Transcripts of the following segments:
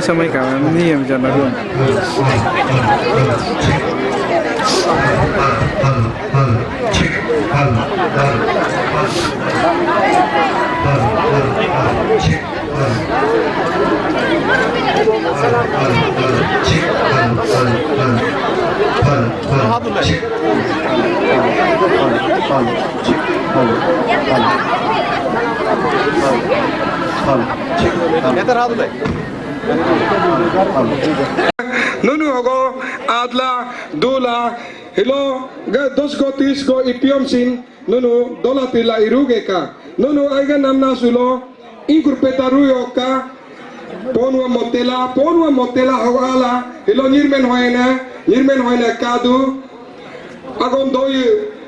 समय का नियम जाना Nunu hogo adla dula hilo dos go tis go ipiom sin nunu dola tila iruge ka nunu aiga namna sulo ingrupeta ruyo ka ponwa motela hogala hilo nirmen hoina kadu agon doi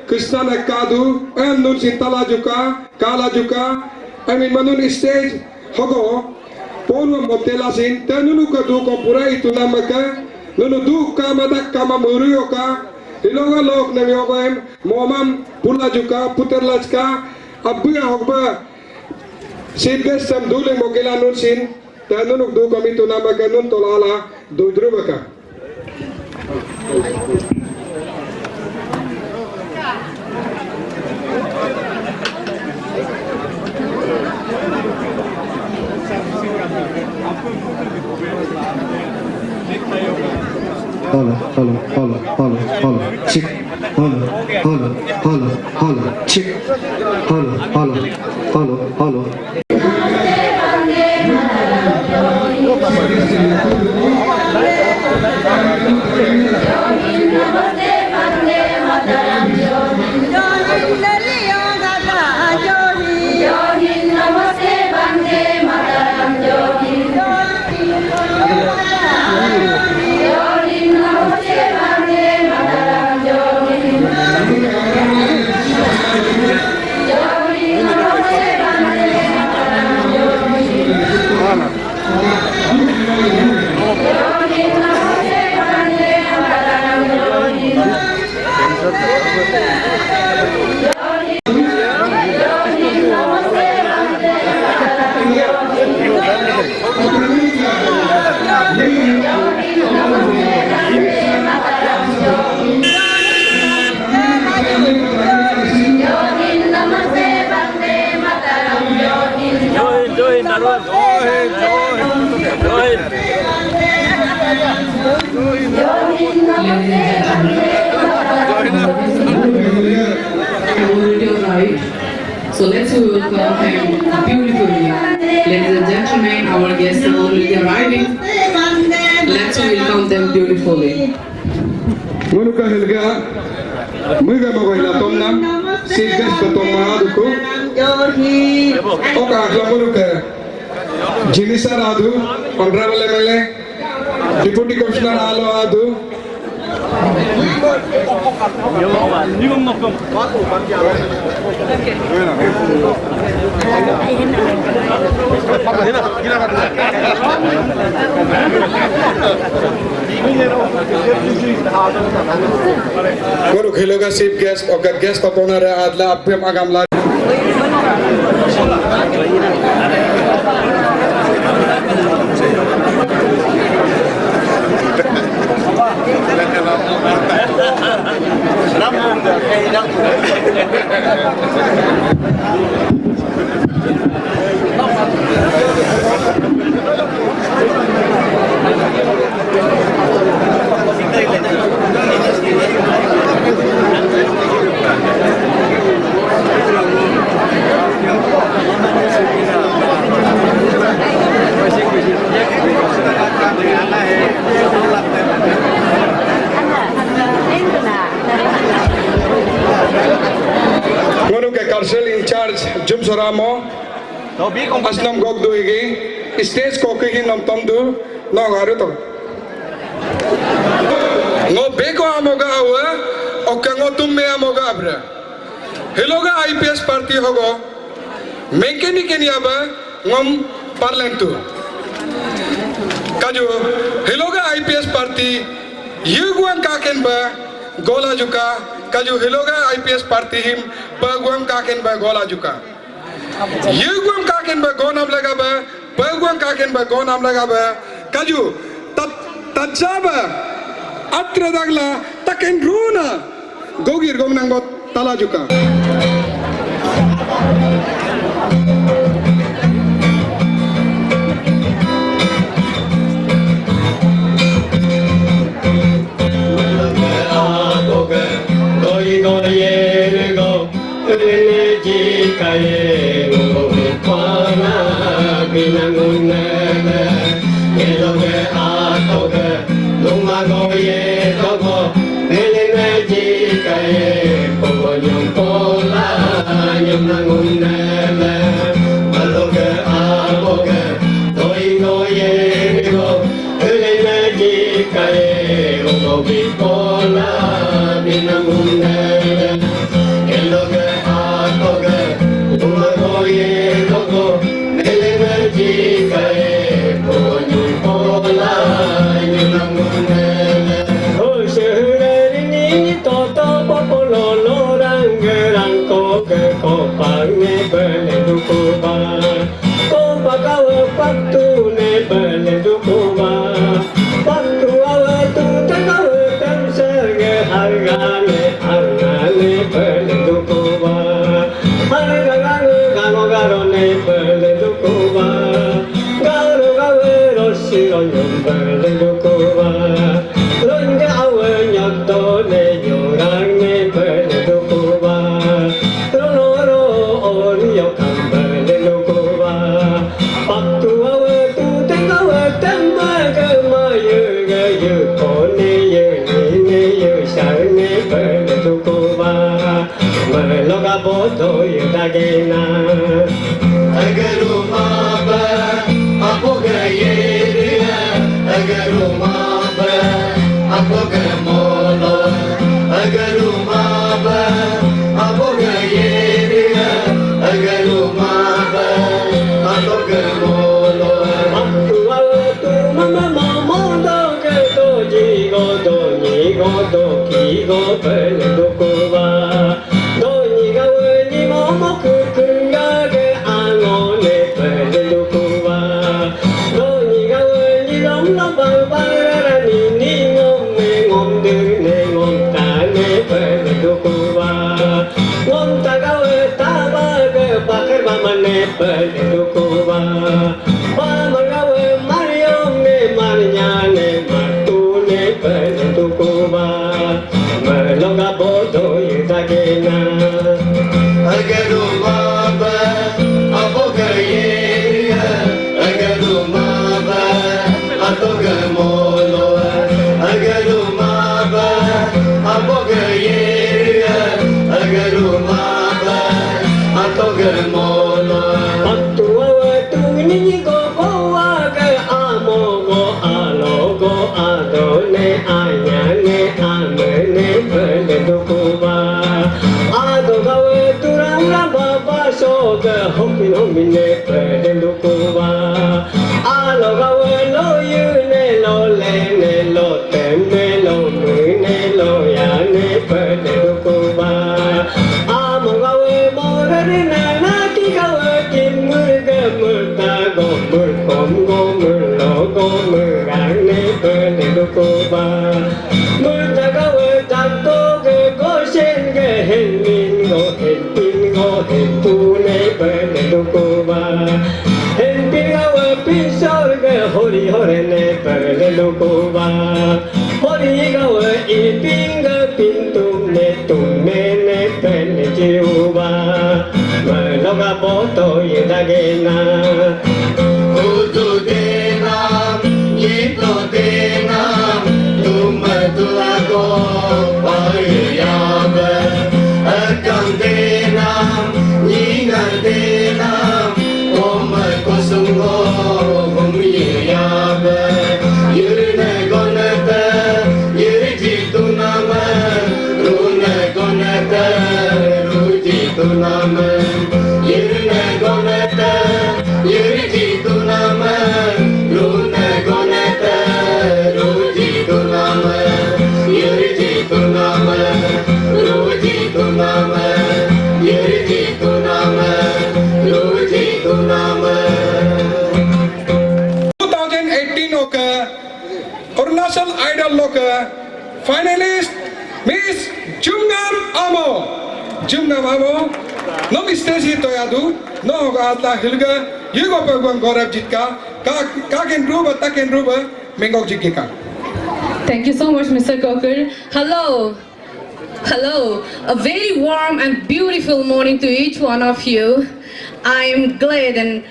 krishna kadu en nun sin tala juka kala juka I mean manun stage hogo ponwa motela sin tenunu ka du ko pura itu namaka nunu du ka madak kama muruyo ka hiloga lok na yogaem momam pula juka puterlachka abya hogba sidges sam dule mogela nun sin tenunu du kami tu namaka nun tolala dudrubaka Hola, chick. Hola, chick. Hola. So let's welcome him beautifully. Ladies and gentlemen, our guests are already arriving. Let's welcome them beautifully. Munuka helga, muga magoila tomnam, sigas batong mahaduko. Oka akla munuka, Jinisa Radu, Honorable MLA, Deputy Commissioner Alo Adu. Guru khiloga chief guest or guest of honor adla apyam agamla. Ngonu ke Karsel in charge Jum Soramo Asnam Gogdu igi stage ko ki nam tamdu no garu to ngo beko amoga awa okango tumme amoga abra heloga IPS party hogo mechanic ni aba ngom parlentu kaju heloga IPS party yuguan kaken ba gola juka kaju heloga IPS party him baguam kaken ba gola juka yuguam kaken ba gonam laga ba baguam kaken ba gonam laga ba kaju tajaba atra dagla taken runa gogir gomnang got tala juka Agaruma lukuba Mutagawa tantoge goshenge henmingo henpingo hentune bene lukuba Henpingawa pisorge hori horene bene lukuba Horigawa ipinga pintume tumene bene jiuba Maloga boto yedagena Udu denam, yito denam, tumadulago payabe. Akam denam, yingal denam, omar kosungo humiyabe. Yurne gonete, yurijitu nama, rune gonete, rujitu nama. Yurne gonete, yurijitu nama, rune gonete, rujitu nama. Yurijitu nama, rujitu nama, yurijitu nama, rujitu nama. 2018 होकर Arunachal idol लोकर finalist miss जुंगम आमो no stage ही तो यादू no होगा आतला हिलगा ये को पगवन गौरव जीत का केन रूबा ता केन रूबा मेंगोक जीत का Thank you so much, Mr. Kokar. Hello. Hello. A very warm and beautiful morning to each one of you. I am glad and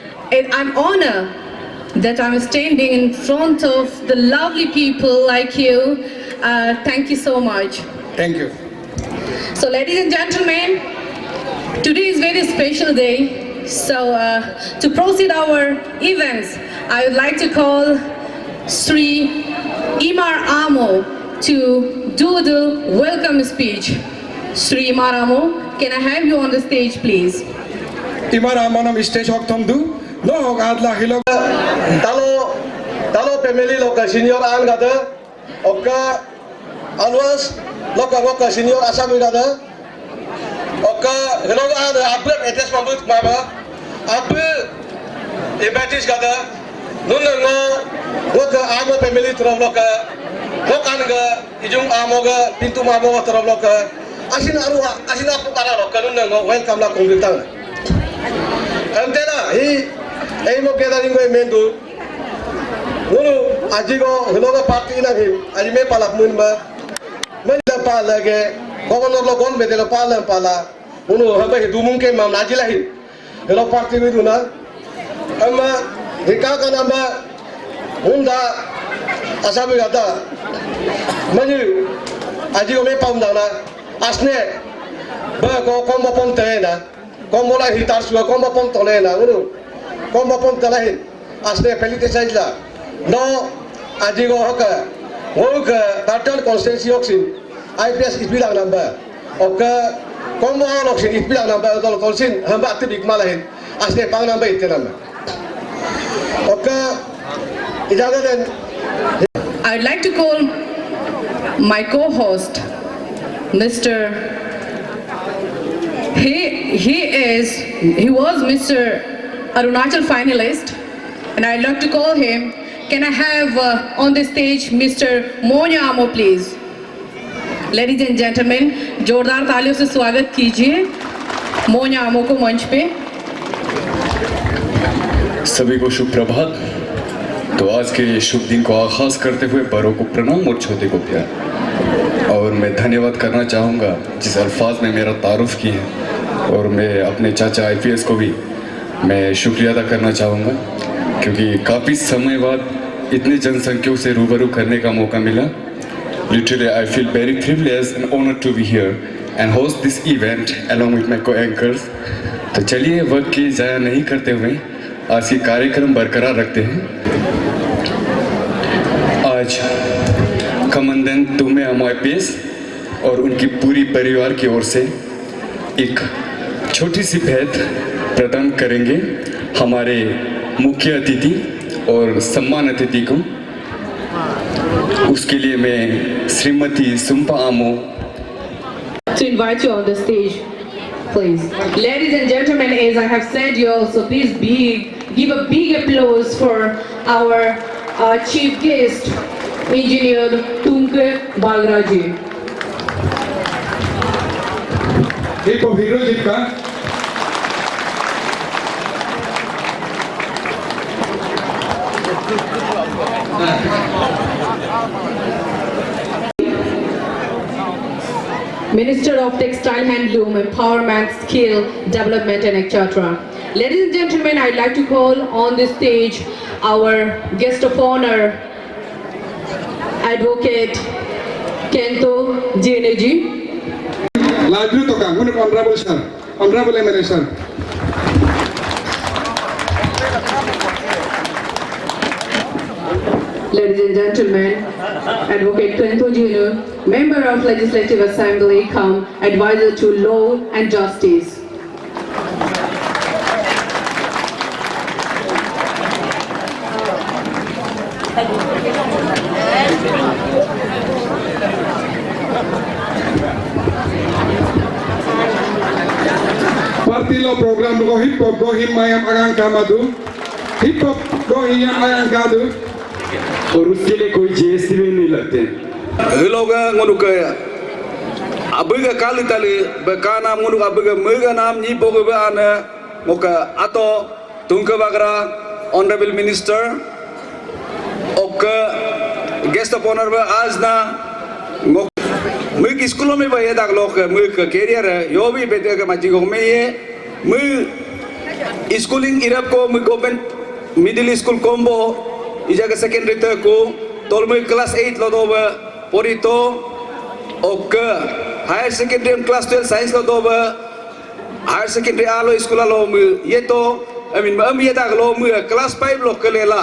I'm honored that I'm standing in front of the lovely people like you. Thank you so much. Thank you So, ladies and gentlemen, today is very special day. So, to proceed our events, I would like to call Sri Imar Amo to do the welcome speech. Sri Imar Amo, can I have you on the stage, please? इमारा मनम stage हक थम दू no होगा आतला हिलो Talo family loka senior an gada oka alwas loka senior asam gada oka hello an abu etes mabut mama abu ebatis gada nunango loka amo family trom loka lokan ga ijung amo ga pintu mamo trom loka asin aruha asin apu para loka nunango welcome la kongbitang antena hi ei mo gathering go mendu Ulu ajigo hiloga party na him aji me palak mun ba men da pala ge governor lo gon me de pala pala ulu haba hi dumung ke mam naji lahi hilo party ni duna amma hika kana ba hunda asabi gata mani ajigo me pam dana asne ba ko kombo pom tena kombo la hitar suwa kombo pom tolena ulu kombo pom telahin asne pelite saijla No, ajigo hoka, hoka pattern constancy oxin, IPS is bilang number. Oka, combo oxin is bilang number. Kalau tolsin, hamba aktif ikmalahin, asne pang number itu number. Oka, ijaga dan. I'd like to call my co-host, Mr. He was Mr. Arunachal finalist, and I'd like to call him. Can I have on the stage Mr. Monya Amo, please? Ladies and gentlemen, जोरदार तालियों से स्वागत कीजिए मोन्या आमो को मंच पे। सभी को शुभ प्रभात। तो आज के शुभ दिन को आगाज करते हुए बड़ों को प्रणाम और छोटे को प्यार। और मैं धन्यवाद करना चाहूँगा जिस अल्फाज में मेरा तारुफ की है, और मैं अपने चाचा IPS को भी मैं शुक्रिया अदा करना चाहूँगा क्योंकि काफ़ी समय बाद इतनी जनसंख्यों से रूबरू करने का मौका मिला। Literally, I feel very privileged and honored to be here and host this event along with my co-anchors. तो चलिए वक्त की ज़ाया नहीं करते हुए आज की कार्यक्रम बरकरार रखते हैं। आज कमांडेंट तुम्हें हम IPS और उनकी पूरी परिवार की ओर से एक छोटी सी भेंट प्रदान करेंगे हमारे मुख्य अतिथि और सम्मान अतिथि को। उसके लिए मैं श्रीमती सुम्पा आमो To invite you on the stage, please. Ladies and gentlemen, as I have said, you also please give a big applause for our chief guest, Engineer Tunke Balraji. Hip Hop Hero Jipka. Minister of Textile Handloom, Empowerment, Skill, Development and etc. Ladies and gentlemen, I'd like to call on this stage our guest of honor, Advocate Kento Jeneji. Laju Toka, Honorable Sir, Honorable MLA Sir. Ladies and gentlemen, Advocate Kento Jr., Member of Legislative Assembly, come Advisor to Law and Justice. Party Law Program go Hip Hop go Himayam Agang Kamadu. Hip Hop go Hiyam Agang Kadu. और उसके लिए कोई GST भी नहीं लगते Hiloga ngonuka abuga kali tali bekana ngunu abuga muga nam ni boga ana moka ato tungka bagra honorable minister oka guest of honor ba azna muk school में ba yedak lok muk career yobi bete ka maji go me mu schooling irap ko mu government middle school combo ijaga secondary te ko tolmu class 8 lo do ba porito oka higher secondary class 12 science lo do ba higher secondary alo school lo mu yeto I mean am yedak lo mu class 5 lo kelela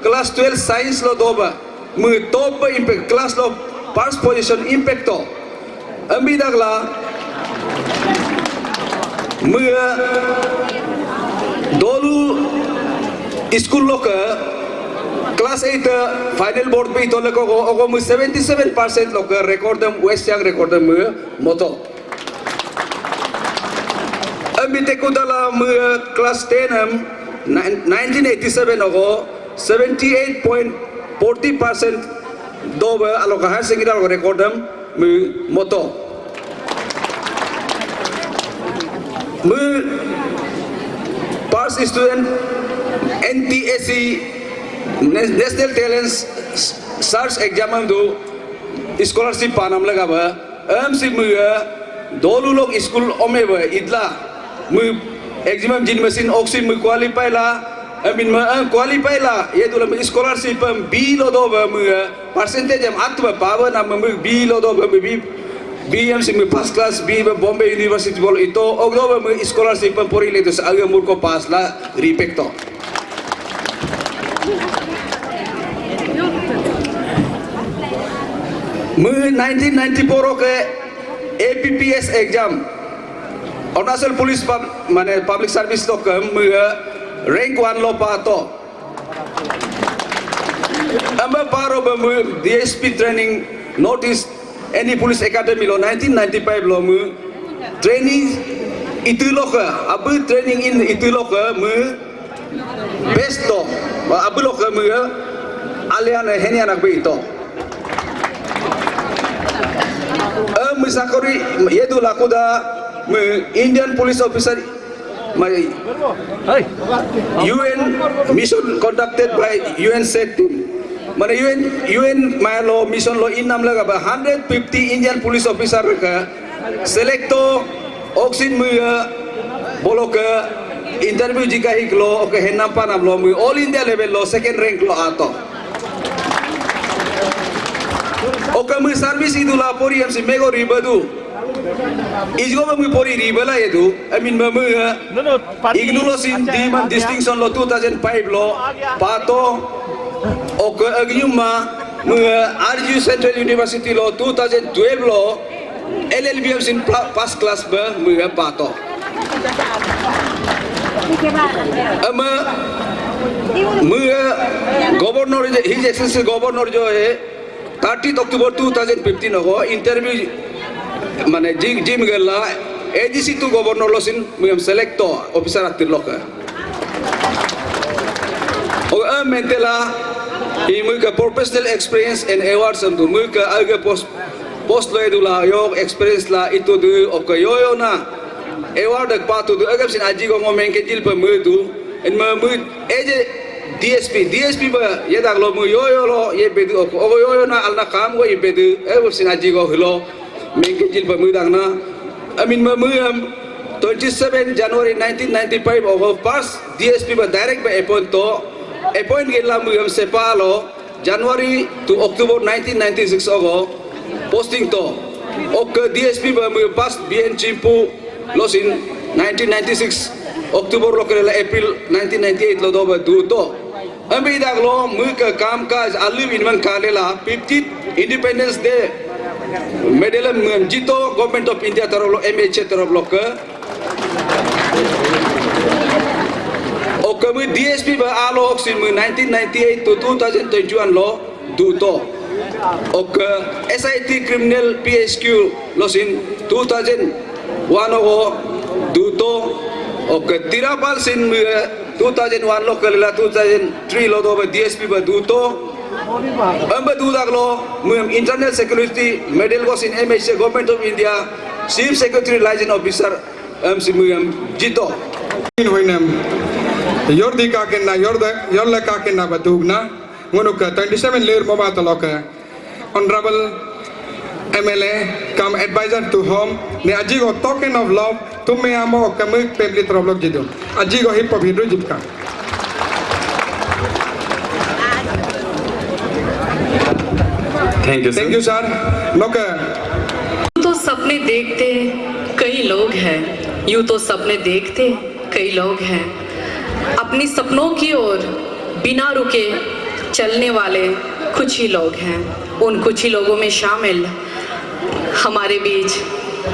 class 12 science lo do ba mu top impact class lo first position impact to am bidak la mu dolu school lo ka Class 8 final board पे तो लोगों को अगर मुझे 77% लोग record them West Young record them मुझे मोतो अभी तक उधर मुझे class 10 हम 1987 अगर 78.40% दो बार लोग higher secondary लोग record them मुझे मोतो मुझे pass student NTSC National Talent Search Exam do scholarship panam laga ba MC mu dolu log school ome ba idla mu exam jin machine oxygen mu qualify la amin ma qualify la ye dula mu scholarship B lo do ba mu percentage am atba pawa na mu B lo do ba BMC mu first class B ba Bombay University bol ito ogdo ba mu scholarship pori le to sa agamur ko pass la repeat to मुझे 1994 के APPS exam Arunachal police माने public service तो कम मुझे rank 1 लो पातो अब पारो बमु DSP ट्रेनिंग नोटिस एनी पुलिस एकेडमी लो 1995 लो मु training itu lo ke abu training in itu lo ke mu best to abu lo ke mu alian heni anak be itu Misakori yedu lakuda Indian police officer my UN mission conducted by UN set team mana UN malo mission lo inam laga ba 150 Indian police officer ka selecto oxin mu boloka interview jika hiklo oke henam panam lo mu all India level lo second rank lo ato oke mu service itu la pori MC mego ribadu isgo mu pori ribala itu I mean mu ignulo sin diman distinction lo 2005 lo pato oke agyuma mu RGU Central University lo 2012 lo LLB sin first class ba mu pato ama mu governor his excellency governor jo hai 30 October 2015 ho interview mane jim gela ADC tu governor lo sin muyam selecto officer atir lo ka o mentela He muka professional experience and awards untuk muka aga post lo idula yok experience la itu du oka yoyo na award dak patu du agam sin aji ko ngomen ke jil pa mudu en ma mud eje DSP ba ye dak lo mu yoyo lo ye bedu oka ogo yoyo na alna kam go ye bedu agam sin aji ko hilo men ke jil pa mudang na amin ma mu 27 January 1995 of pass DSP ba direct ba appoint gila mu am sepalo January to October 1996 ogo posting to ok DSP ba mu pass BNG pu losin 1996 October lo kala April 1998 lo do ba du to ambi dak lo mu ka kam kaj alu in man kalela 15th Independence Day medal mu jito Government of India tarolo MH tarolo ke kami DSP ba alo oksin mu 1998 to 2021 lo duto ok SIT criminal PSQ losin 2001 o duto ok tirapal sin 2001 lo kalila 2003 lo do ba DSP ba duto amba dudak lo mu internal security medal was in MH Government of India Chief Secretary Liaison Officer si mu jito Yordi kakenna yorla kakenna batugna ngunuka 27 layer mama taloka honorable MLA come advisor to home ne aji go token of love tumme amo kamik pebli troblok jidu aji go hip hop hidro jipka thank you sir loka तो सपने देखते कई लोग हैं यूं तो सपने देखते कई लोग हैं अपनी सपनों की ओर बिना रुके चलने वाले कुछ ही लोग हैं उन कुछ ही लोगों में शामिल हमारे बीच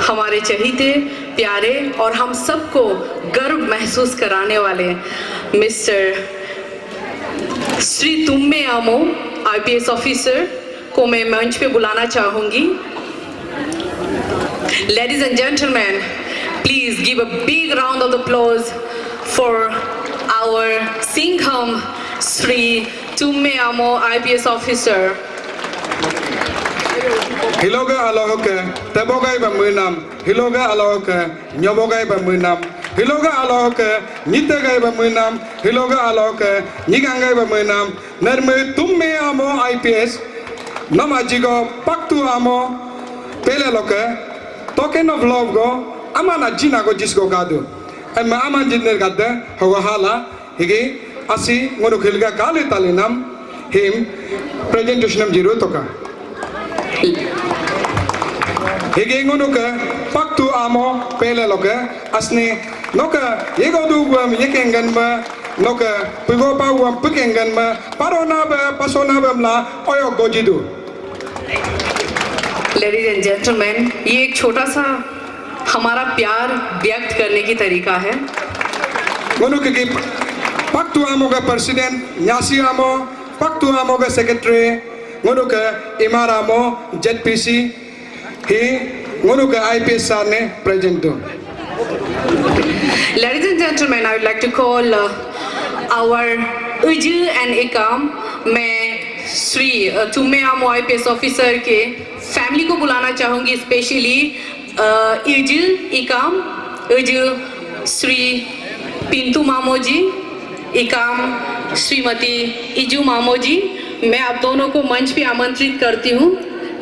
हमारे चहीते प्यारे और हम सबको गर्व महसूस कराने वाले मिस्टर श्री तुम्मे आमो IPS ऑफिसर को मैं मंच पे बुलाना चाहूँगी। Ladies and gentlemen, please give a big round of applause for our Singham Sri Tumme Amo IPS officer. Hiloga alohoke tebogai ba munam hiloga alohoke nyobogai ba munam hiloga alohoke nitegai ba munam hiloga alohoke nigangai ba munam narme Tumme Amo IPS namajigo paktu amo pele loke token of love go amana jina go jisgo gadu amma aman jinner gadde hoga hala higi asi ngono khilga kale talinam him presentation jiro toka higi ngono ka paktu amo pele loke asne noka yego dugwam yekengan ma noka pugo pawam pukengan ma parona ba pasona bamla oyo gojidu. Ladies and gentlemen, ये एक छोटा सा हमारा प्यार व्यक्त करने की तरीका है। Ngono kiki paktu amo ka president nyasi amo paktu amo ka secretary ngono ka imar amo ZPC hi ngono ka IPS sir ne present do. Ladies and gentlemen, I would like to call our Uju and Ikam. मैं श्री तुम्मे आमो IPS officer के family को बुलाना चाहूँगी specially इजु Ekam इजु Shri Pintu मामो जी इकाम श्रीमती इजु मामो जी मैं आप दोनों को मंच पे आमंत्रित करती हूँ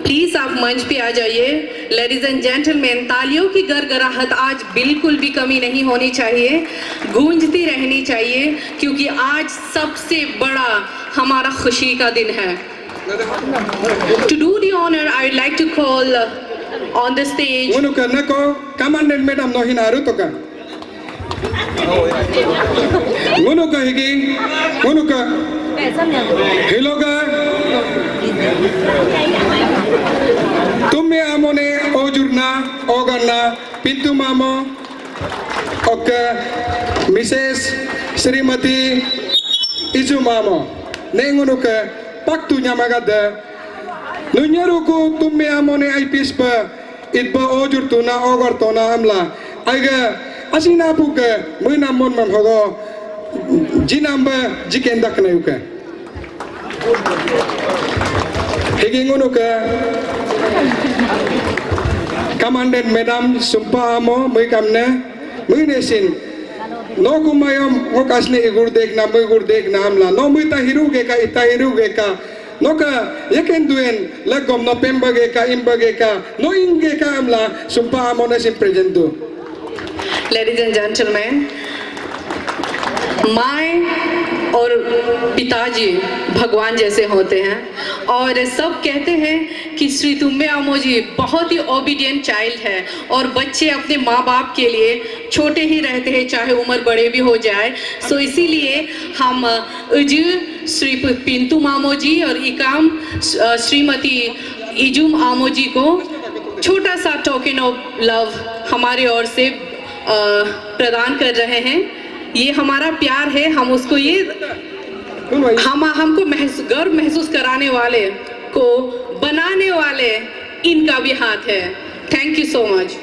प्लीज आप मंच पे आ जाइए। लेडीज एंड जेंटलमैन, तालियों की गड़गड़ाहट आज बिल्कुल भी कमी नहीं होनी चाहिए, गूंजती रहनी चाहिए क्योंकि आज सबसे बड़ा हमारा खुशी का दिन है। To do the honor, I would like to call on the stage. Ngunuka nako commandant madam no hinaru toka. Ngunuka higi ngunuka hiloga tumme amone ojurna ogarna pintu mamo oka Mrs. Srimati Izu mamo nengunuka paktu nyamagada nunyaruku tumme amone IPS ba itba ojur tuna ogar tona amla aiga asina puka munam mon mam hogo jinamba jikendak neuka Higingunu ke Commandant Madam Sumpah Amo Mui kamne Mui nesin No kumayom ngokasni igurdek na mui gurdek na amla no mui ta hiruge ka ita hiruge ka no ka yeken duen lagom no pembage ka imbage ka no inge ka amla Sumpah Amo nesin present do. Ladies and gentlemen, माँ और पिताजी भगवान जैसे होते हैं और सब कहते हैं कि श्री तुम्बे आमो जी बहुत ही ओबीडियंट चाइल्ड है और बच्चे अपने माँ बाप के लिए छोटे ही रहते हैं चाहे उम्र बड़े भी हो जाए. सो इसीलिए हम उजू श्री पिंतु मामो जी और इकाम श्रीमती इजुम आमो जी को छोटा सा टोकन ऑफ लव हमारे ओर से प्रदान कर रहे हैं. ये हमारा प्यार है, हम उसको ये हमको गर्व महसूस कराने वाले को बनाने वाले इनका भी हाथ है. Thank you so much.